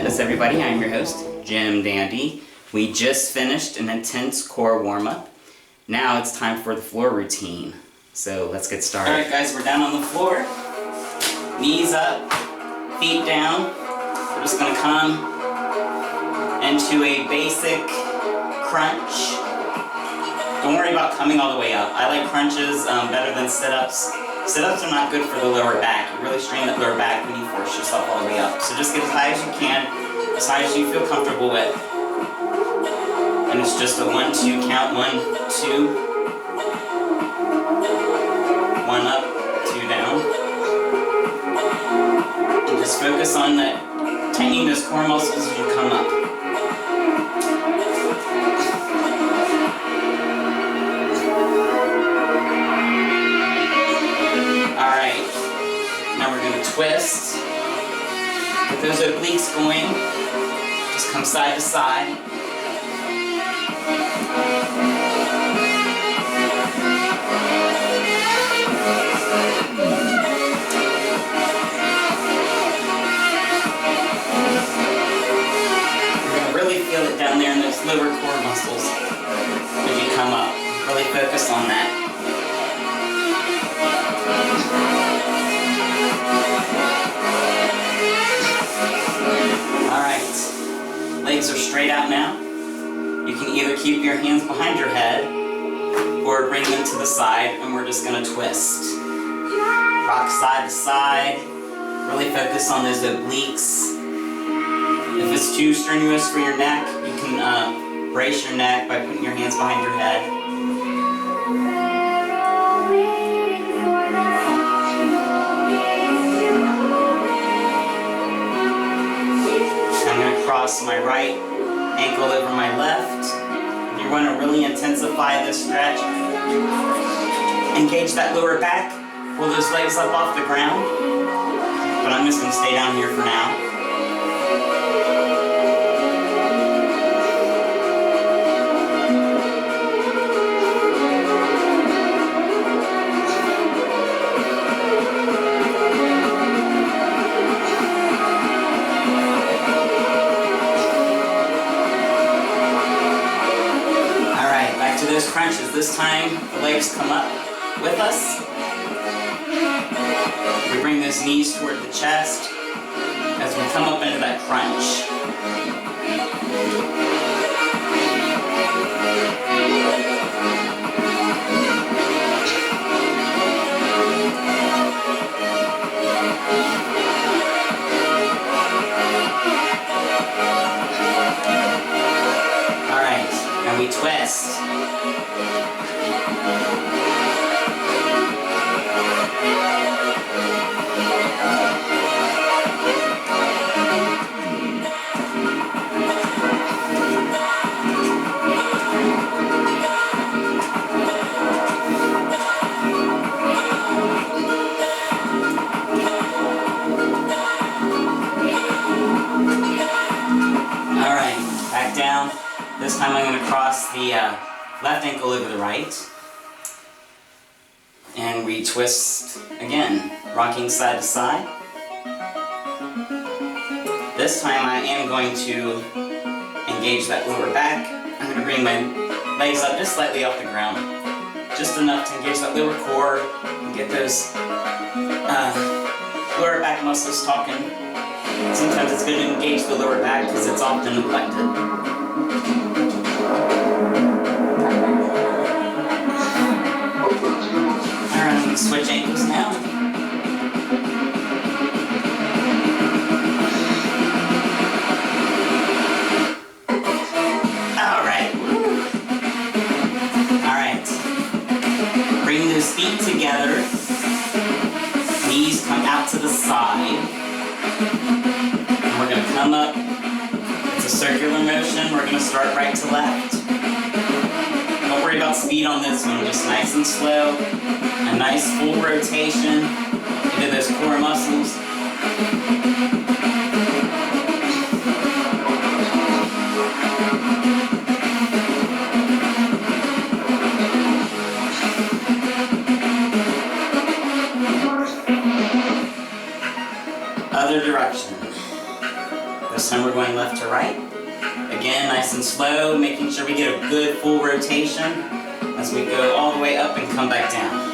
Yes, everybody, I'm your host, Jim Dandy. We just finished an intense core warm-up. Now it's time for the floor routine. So let's get started. Alright guys, we're down on the floor. Knees up, feet down. We're just going to come into a basic crunch. Don't worry about coming all the way up. I like crunches better than sit-ups. Sit-ups are not good for the lower back. You really strain that lower back when you force yourself all the way up. So just get as high as you can, as high as you feel comfortable with. And it's just a 1-2 count. 1, 2. 1 up, 2 down. And just focus on that, tightening those core muscles as you come up. Twist. Get those obliques going. Just come side to side. You're going to really feel it down there in those lower core muscles as you come up. Really focus on that. Legs are straight out now. You can either keep your hands behind your head or bring them to the side, and we're just going to twist. Rock side to side. Really focus on those obliques. If it's too strenuous for your neck, you can brace your neck by putting your hands behind your head. Cross my right ankle over my left. You want to really intensify this stretch. Engage that lower back. Pull those legs up off the ground. But I'm just going to stay down here for now. Those crunches. This time the legs come up with us. We bring those knees toward the chest as we come up into that crunch. Alright, now we twist. Down. This time I'm going to cross the left ankle over the right. And we twist again, rocking side to side. This time I am going to engage that lower back. I'm going to bring my legs up just slightly off the ground. Just enough to engage that lower core and get those lower back muscles talking. Sometimes it's good to engage the lower back because it's often neglected. Alright, I'm going to switch ankles now. Alright. Alright. Bring those feet together. Knees come out to the side. And we're going to come up. It's a circular motion. We're going to start right to left. Don't worry about speed on this one. Just nice and slow. A nice full rotation into those core muscles. This time we're going left to right. Again, nice and slow, making sure we get a good full rotation as we go all the way up and come back down.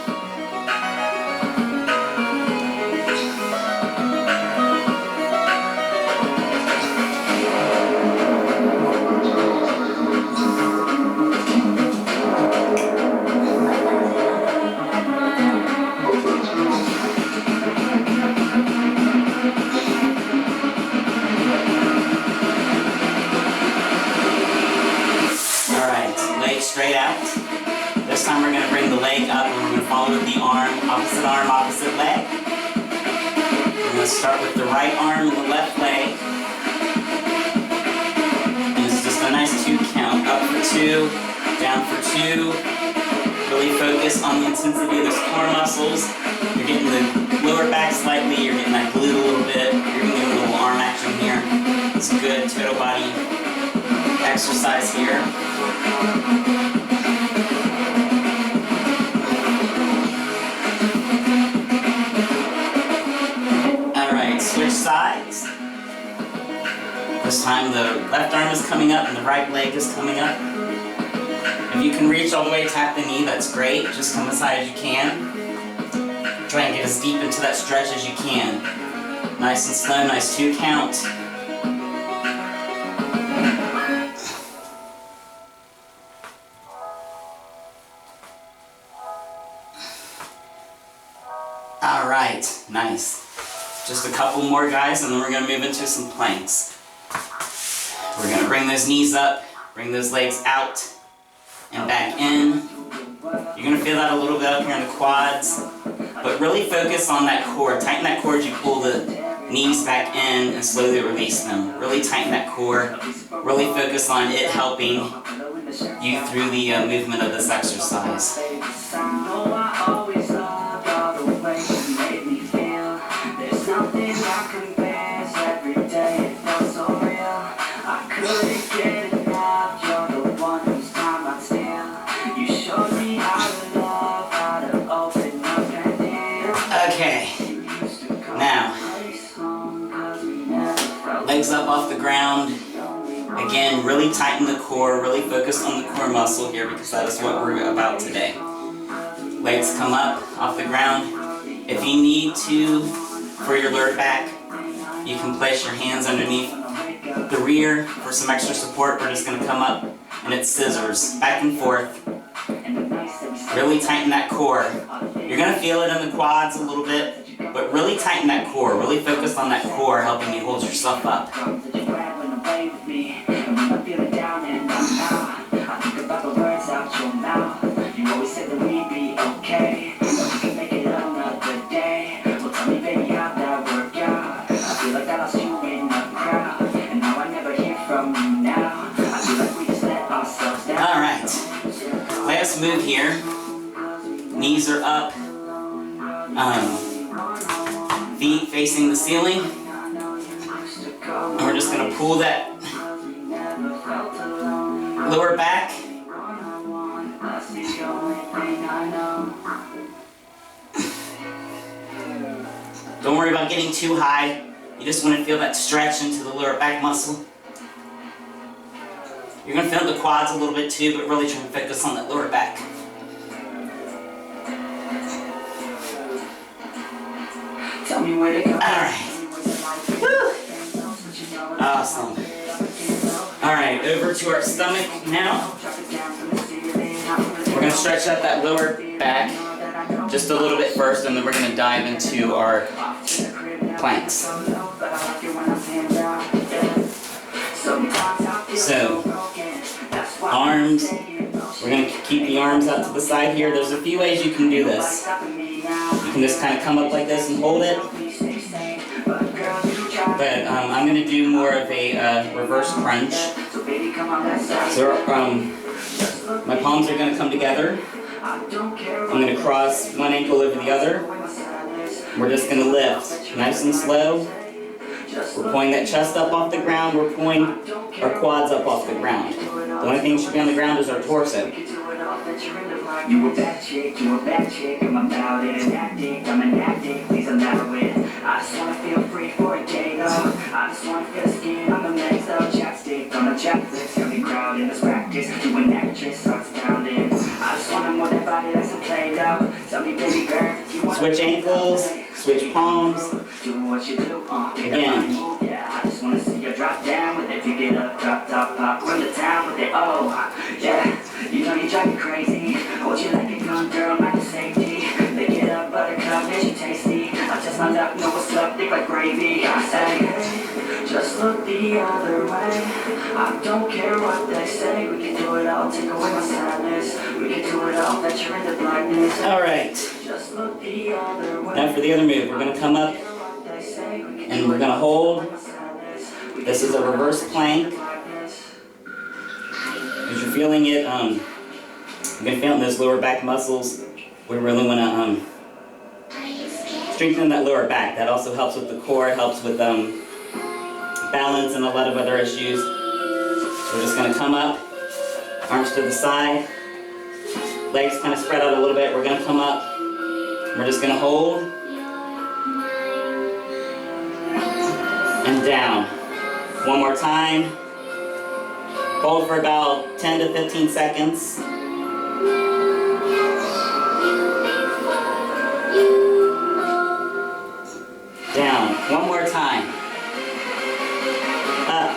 Straight out. This time we're going to bring the leg up and we're going to follow with the arm, opposite leg. We're going to start with the right arm and the left leg. And it's just a nice 2 count. Up for 2, down for 2. Really focus on the intensity of those core muscles. You're getting the lower back slightly, you're getting that glute a little bit, you're getting a little arm action here. It's a good total body exercise here. Alright, switch sides. This time the left arm is coming up and the right leg is coming up. If you can reach all the way, tap the knee, that's great. Just come as high as you can. Try and get as deep into that stretch as you can. Nice and slow, nice 2 count. Alright, nice. Just a couple more, guys, and then we're going to move into some planks. We're going to bring those knees up, bring those legs out, and back in. You're going to feel that a little bit up here in the quads, but really focus on that core. Tighten that core as you pull the knees back in and slowly release them. Really tighten that core. Really focus on it helping you through the movement of this exercise. Okay, now, legs up off the ground. Again, really tighten the core, really focus on the core muscle here because that is what we're about today. Legs come up off the ground. If you need to, for your lower back, you can place your hands underneath the rear for some extra support. We're just going to come up and it's scissors, back and forth. Really tighten that core. You're going to feel it in the quads a little bit, but really tighten that core. Really focus on that core, helping you hold yourself up. Alright, last move here. Knees are up, feet facing the ceiling, and we're just going to pull that lower back. Don't worry about getting too high, you just want to feel that stretch into the lower back muscle. You're going to feel the quads a little bit too, but really try and focus on that lower back. Alright. Awesome. Alright, over to our stomach now. We're going to stretch out that lower back just a little bit first, and then we're going to dive into our planks. So, arms, we're going to keep the arms out to the side here. There's a few ways you can do this. You can just kind of come up like this and hold it. But I'm going to do more of a reverse crunch. So my palms are going to come together. I'm going to cross one ankle over the other. We're just going to lift nice and slow. We're pulling that chest up off the ground. We're pulling our quads up off the ground. The only thing that should be on the ground is our torso. You a bad chick, I'm about it, an addict, I'm an addict, please allow it. I just wanna feel free for a day though, I just wanna feel the skin on the Switch ankles, switch palms. Again. Yeah, I just wanna see you drop down with it. You get up, drop top, pop, run to town with it. Oh, yeah, you know you drive me crazy. Hold you like a gun, girl, like a safety. They get up, buttercup, bitch, you tasty. I just found out, know what's up, thick like gravy. I say, hey, just look the other way. I don't care what they say. We can do it all, take away my sadness. We can do it all, bet you're in the blackness. All right. Just look the other way. Now for the other move, we're gonna come up and we're gonna hold. This is a reverse plank. As you're feeling it, you're gonna feel in those lower back muscles. We really wanna strengthen that lower back. That also helps with the core, it helps with balance and a lot of other issues. We're just gonna come up, arms to the side, legs kind of spread out a little bit. We're gonna come up, we're just gonna hold, and down. One more time. Hold for about 10 to 15 seconds. Down. One more time. Up.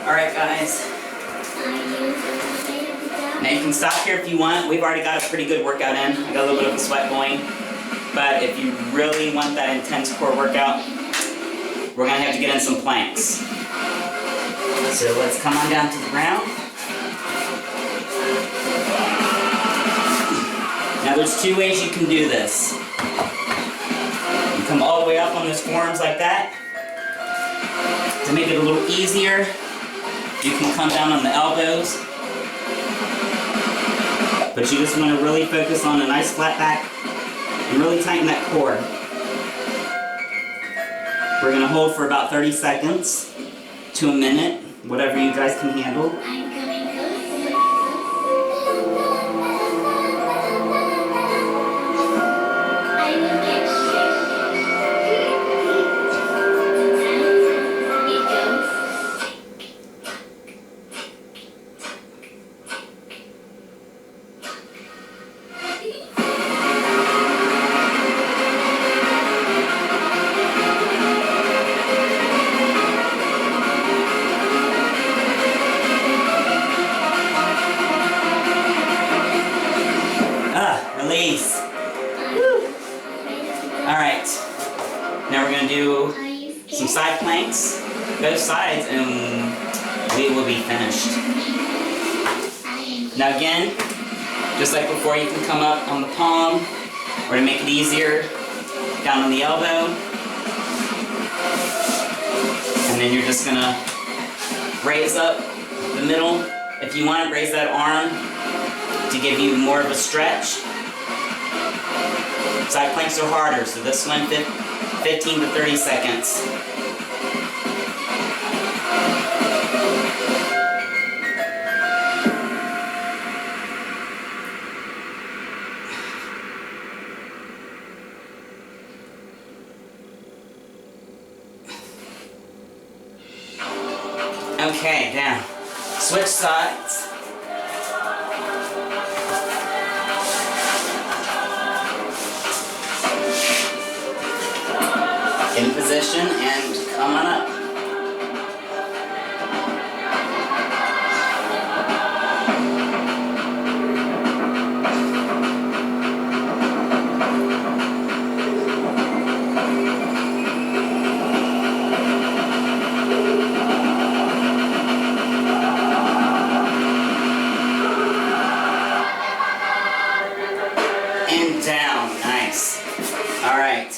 Alright guys. Now you can stop here if you want. We've already got a pretty good workout in. I got a little bit of a sweat going. But if you really want that intense core workout, we're gonna have to get in some planks. So let's come on down to the ground. Now there's two ways you can do this. You come all the way up on those forearms like that. To make it a little easier, you can come down on the elbows. But you just want to really focus on a nice flat back and really tighten that core. We're going to hold for about 30 seconds to a minute, whatever you guys can handle. Release. Alright. Now we're going to do some side planks, both sides, and we will be finished. Now again, just like before, you can come up on the palm, or to make it easier, down on the elbow. And then you're just going to raise up the middle. If you want to raise that arm to give you more of a stretch. Side planks are harder, so this one 15 to 30 seconds. Okay, now switch sides. In position and come on up. And down, nice. All right.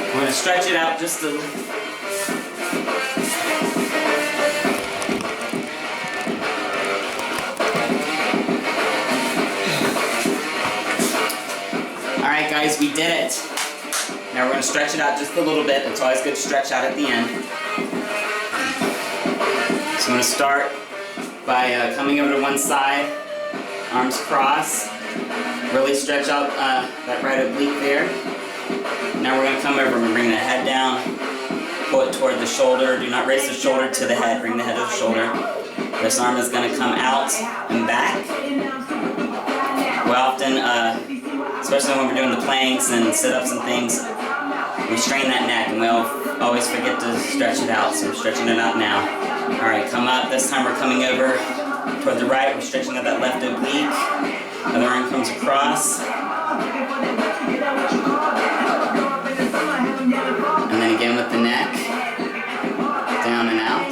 We're going to stretch it out just a little. Alright guys, we did it. Now we're going to stretch it out just a little bit. It's always good to stretch out at the end. So I'm going to start by coming over to one side, arms crossed. Really stretch out that right oblique there. Now we're going to come over and bring the head down. Pull it toward the shoulder. Do not raise the shoulder to the head. Bring the head to the shoulder. This arm is going to come out and back. We often, especially when we're doing the planks and sit-ups and things, we strain that neck and we'll always forget to stretch it out. So we're stretching it out now. Alright, come up. This time we're coming over toward the right. We're stretching out that left oblique. Other arm comes across. And then again with the neck. Down and out.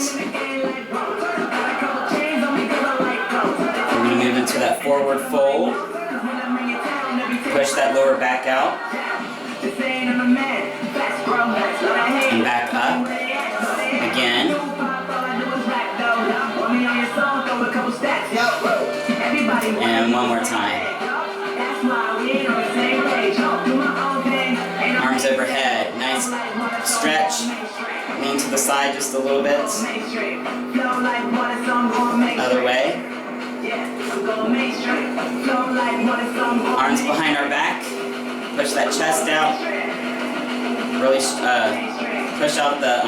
We're going to move into that forward fold. Push that lower back out. And back up. Again. And one more time. Arms overhead. Nice stretch. Lean to the side just a little bit. Other way. Arms behind our back. Push that chest out. Really push out the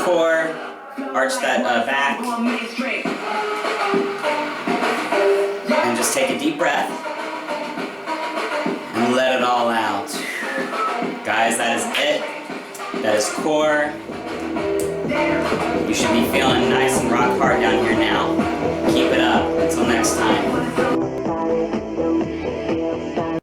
core. Arch that back. And just take a deep breath. And let it all out. Guys, that is it. That is core. You should be feeling nice and rock hard down here now. Keep it up. Until next time.